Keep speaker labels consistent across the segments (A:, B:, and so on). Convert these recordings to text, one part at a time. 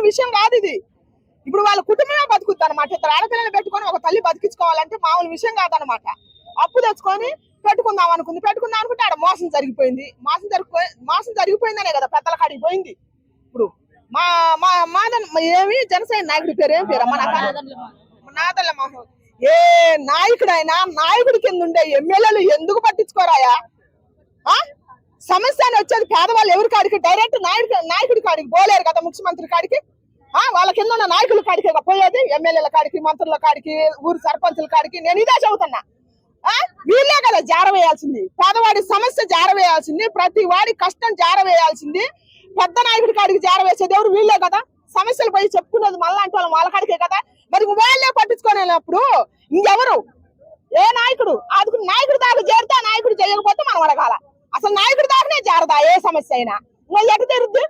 A: విషయం కాదు ఇది. ఇప్పుడు వాళ్ళ కుటుంబమే బతుకుద్ది అనమాట. ఇద్దరు ఆడపిల్లలు పెట్టుకొని ఒక తల్లి బతికించుకోవాలంటే మామూలు విషయం కాదనమాట. అప్పు తెచ్చుకొని పెట్టుకుందాం అనుకుంటే ఆడ మోసం జరిగిపోయింది. మోసం జరిగిపోయిందనే కదా పెద్దల కాడికి పోయింది. ఇప్పుడు మా మా మాదన్ ఏమి జనసేన నాయకుడి పేరు ఏం పేరు? నాదల్ల మోహన్. ఏ నాయకుడైనా నాయకుడి కింద ఉండే ఎమ్మెల్యేలు ఎందుకు పట్టించుకోరాయా? సమస్య అని వచ్చేది పేదవాళ్ళు ఎవరి కాడికి డైరెక్ట్ నాయకుడి కాడికి పోలేరు కదా, ముఖ్యమంత్రి కాడికి. వాళ్ళ కింద ఉన్న నాయకుల కాడికి పోయేది, ఎమ్మెల్యేల కాడికి, మంత్రుల కాడికి, ఊరు సర్పంచుల కాడికి. నేను ఇదే చదువుతున్నా. వీళ్ళే కదా జారవేయాల్సింది, పేదవాడి సమస్య జారవేయాల్సింది, ప్రతి వాడి కష్టం జారవేయాల్సింది. పెద్ద నాయకుడి కాడికి జారవేసేది ఎవరు? వీళ్ళే కదా. సమస్యలు పోయి చెప్పుకునేది మళ్ళాంటి వాళ్ళ కాడికే కదా. మరి వాళ్ళే పట్టించుకోలేనప్పుడు ఇంకెవరు? ఏ నాయకుడు ఆదుకుని నాయకుడి దాకా చేరితే నాయకుడు చేయకపోతే మనం అడగాల. అసలు నాయకుడి దాకానే జారదా ఏ సమస్య అయినా? ఇంకా ఎటు తిరుగుద్ది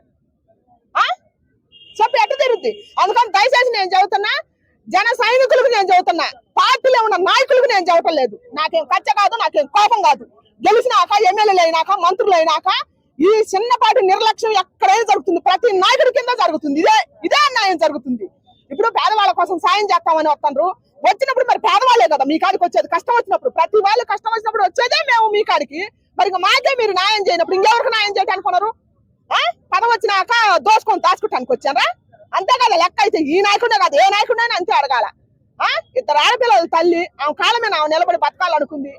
A: చెప్పి, ఎటు తిరుగుద్ది? అందుకని దయచేసి నేను చదువుతున్నా, జన సైనికులకు నేను చదువుతున్నా, పార్టీలో ఉన్న నాయకులకు నేను చదవటం లేదు. నాకేం కచ్చ కాదు, నాకేం కోపం కాదు. గెలిచినాక ఎమ్మెల్యేలు అయినాక మంత్రులు అయినాక ఈ చిన్నపాటి నిర్లక్ష్యం ఎక్కడైనా జరుగుతుంది, ప్రతి నాయకుడి కింద జరుగుతుంది. ఇదే అన్యాయం జరుగుతుంది. ఇప్పుడు పేదవాళ్ళ కోసం సాయం చేస్తామని వస్తున్నారు. వచ్చినప్పుడు మరి పేదవాళ్ళే కదా మీ కాడికి వచ్చేది. కష్టం వచ్చినప్పుడు ప్రతి వాళ్ళు కష్టం వచ్చినప్పుడు వచ్చేదే మేము మీ కాడికి. మరి మాకే మీరు న్యాయం చేయనప్పుడు ఇంకెవరికి న్యాయం చేయడానికి అనుకున్నారు? పదవి వచ్చినాక దోసుకొని దాచుకోవటానికి వచ్చారా? అంతే కదా లెక్క. అయితే ఈ నాయకుడే కాదు, ఏ నాయకుడైనా అంతే అడగాల. ఇద్దరు ఆడపిల్లల తల్లి, ఆమె కాలమే ఆమె నిలబడి బతకాలనుకుంది.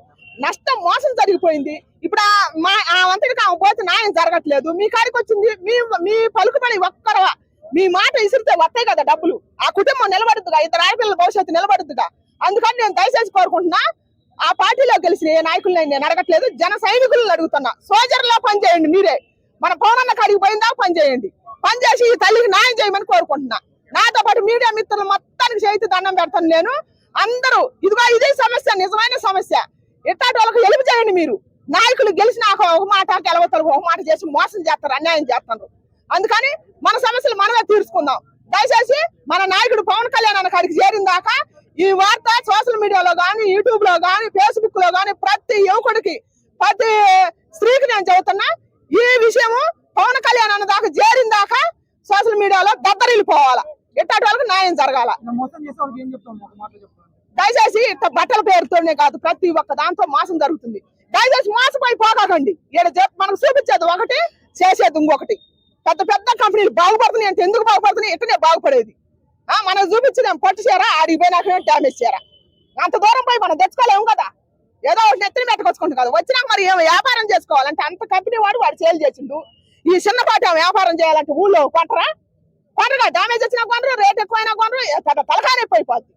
A: నష్టం మోసం జరిగిపోయింది. ఇప్పుడు ఆ వంతటికి ఆమె పోతే న్యాయం జరగట్లేదు. మీ కాడికి వచ్చింది, మీ పలుకుబడి ఒక్కర మీ మాట ఇసిరితే వస్తాయి కదా డబ్బులు. ఆ కుటుంబం నిలబడుతుందా, ఇద్దరు ఆడపిల్లల భవిష్యత్తు నిలబడుతుందా? అందుకని నేను దయచేసి కోరుకుంటున్నా, ఆ పార్టీలో గెలిచిన ఏ నాయకులను నేను అడగట్లేదు, జన సైనికులను అడుగుతున్నా. సోజర్లో పనిచేయండి మీరే. మన పవనన్న కాడికి పోయిందా పనిచేయండి, పనిచేసి ఈ తల్లికి న్యాయం చేయమని కోరుకుంటున్నా. నాతో పాటు మీడియా మిత్రులు మొత్తానికి చేతి దండం పెడతాను నేను. అందరూ ఇదిగో ఇదే సమస్య, నిజమైన సమస్య. ఇట్లాంటి వాళ్ళకి హెల్ప్ చేయండి మీరు. నాయకులు గెలిచినాక ఒక మాట, గెలవతలకు ఒక మాట చేసి మోసం చేస్తారు, అన్యాయం చేస్తారు. అందుకని మన సమస్యలు మనమే తీర్చుకుందాం. దయచేసి మన నాయకుడు పవన్ కళ్యాణ్ అన్న కాడికి చేరిందాక ఈ వార్త సోషల్ మీడియాలో గానీ, యూట్యూబ్ లో గానీ, ఫేస్బుక్ లో గానీ ప్రతి యువకుడికి, ప్రతి స్త్రీకి నేను చెబుతున్నా, ఈ విషయము పవన్ కళ్యాణ్ అన్న దాకా చేరిందాకా సోషల్ మీడియాలో దద్దరిల్లిపోవాలా. ఇట్లాంటి వాళ్ళకి న్యాయం జరగాల. దయచేసి ఇట్లా బట్టల పేరుతోనే కాదు, ప్రతి ఒక్క దాంతో మోసం జరుగుతుంది. దయచేసి మోసపోయి పోకండి. మనకు చూపించేది ఒకటి, చేసేది ఇంకొకటి. పెద్ద పెద్ద కంపెనీలు బాగుపడుతున్నాయి అంటే ఎందుకు బాగుపడుతున్నాయి? ఇట్టనే బాగుపడేది. మనం చూపించిన పట్టు చేరా, ఆడికి పోయినాక డ్యామేజ్ చేరా. అంత దూరం పోయి మనం తెచ్చుకోలేము కదా. ఏదో ఒకటి నెత్తిని పెట్టుకొచ్చుకుంటాం కదా. వచ్చినాక మరి ఏమో వ్యాపారం చేసుకోవాలంటే అంత కంపెనీ వాడు సేల్ చేసిండు. ఈ చిన్నపాటి వ్యాపారం చేయాలంటే ఊళ్ళో కొనరా? డ్యామేజ్ వచ్చినా కొనరు, రేట్ ఎక్కువైనా కొనరు, పెద్ద తలకాయ నొప్పి అయిపోద్ది.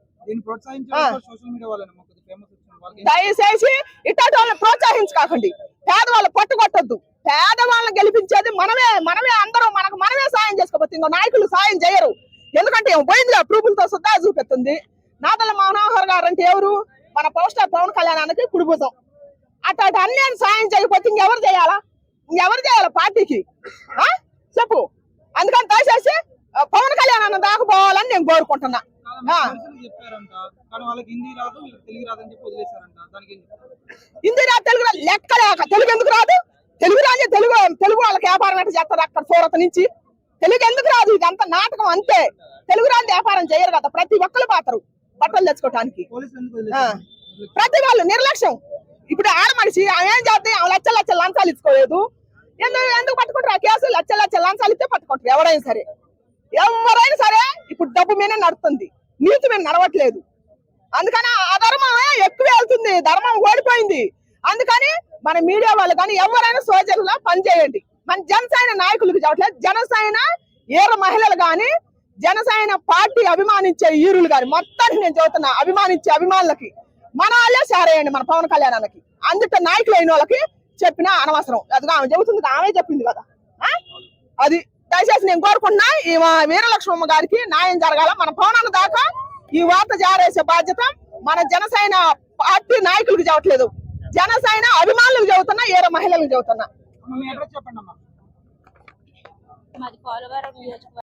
A: దయచేసి ఇట్లాంటి వాళ్ళని ప్రోత్సహించకండి. పేదవాళ్ళు పట్టుకొట్టద్దు. పేదవాళ్ళని గెలిపించేది మనమే అందరూ మనమే సాయం చేసుకోవచ్చు. ఇంకో నాయకులు సాయం చేయరు. ఎందుకంటే పోయిందిగా ప్రూఫ్లతో సుద్దా చూపిస్తుంది. నాదల్ల మనోహర్ గారు అంటే ఎవరు? మన పవర్ స్టార్ పవన్ కళ్యాణానికి కుడిభుజం. అట్లాంటి అన్యాయం సాయం చేయకపోతే ఇంకెవరు చేయాలా? పార్టీకి చెప్పు. అందుకని దయచేసి పవన్ కళ్యాణ్ అన్న దాకా పోవాలని నేను కోరుకుంటున్నా. హిందీ రాదు, తెలుగు రాదు, లెక్క లేక. తెలుగు ఎందుకు రాదు? తెలుగు రాజే తెలుగు వాళ్ళకి వ్యాపారం ఎట్లా చేస్తారు? అక్కడ సూరత్ నుంచి తెలుగు ఎందుకు రాదు? ఇదంతా నాటకం అంతే. తెలుగు రాజు వ్యాపారం చేయరు కదా. ప్రతి ఒక్కరు పోతారు బట్టలు తెచ్చుకోవటానికి. ప్రతి వాళ్ళు నిర్లక్ష్యం. ఇప్పుడు ఆడ మనిషి ఏం చేస్తే లక్షల లంచాలు ఇచ్చుకోలేదు. ఎందుకు పట్టుకుంటారు? ఆ కేసులు లక్షల లంచాలు ఇస్తే పట్టుకుంటారు ఎవరైనా సరే. ఇప్పుడు డబ్బు మీద నడుస్తుంది, నీతి మీద నడవట్లేదు. అందుకని ఆ ధర్మమే ఎక్కువ వెళ్తుంది, ధర్మం ఓడిపోయింది. అందుకని మన మీడియా వాళ్ళు కానీ ఎవరైనా సోజర్లా పనిచేయండి. మన జనసేన నాయకులకు చెప్పట్లేదు, జనసేన ఏర మహిళలు కానీ, జనసేన పార్టీ అభిమానించే ఈరులు కానీ మొత్తానికి నేను చెబుతున్నా, అభిమానించే అభిమానులకి మన వాళ్ళే సారేయండి. మన పవన్ కళ్యాణానికి అందుకే నాయకులు అయిన వాళ్ళకి చెప్పినా అనవసరం. అది ఆమె చెబుతుంది, ఆమె చెప్పింది కదా. అది దయచేసి నేను కోరుకుంటున్నా, ఈ వీరలక్ష్మమ్మ గారికి న్యాయం జరగాల. మన పవన్ దాకా ఈ వార్త జారేసే బాధ్యత మన జనసేన పార్టీ నాయకులకు చెప్పట్లేదు, జనసేన అభిమానులకు చెబుతున్నా, ఏర మహిళలకు చెబుతున్నా.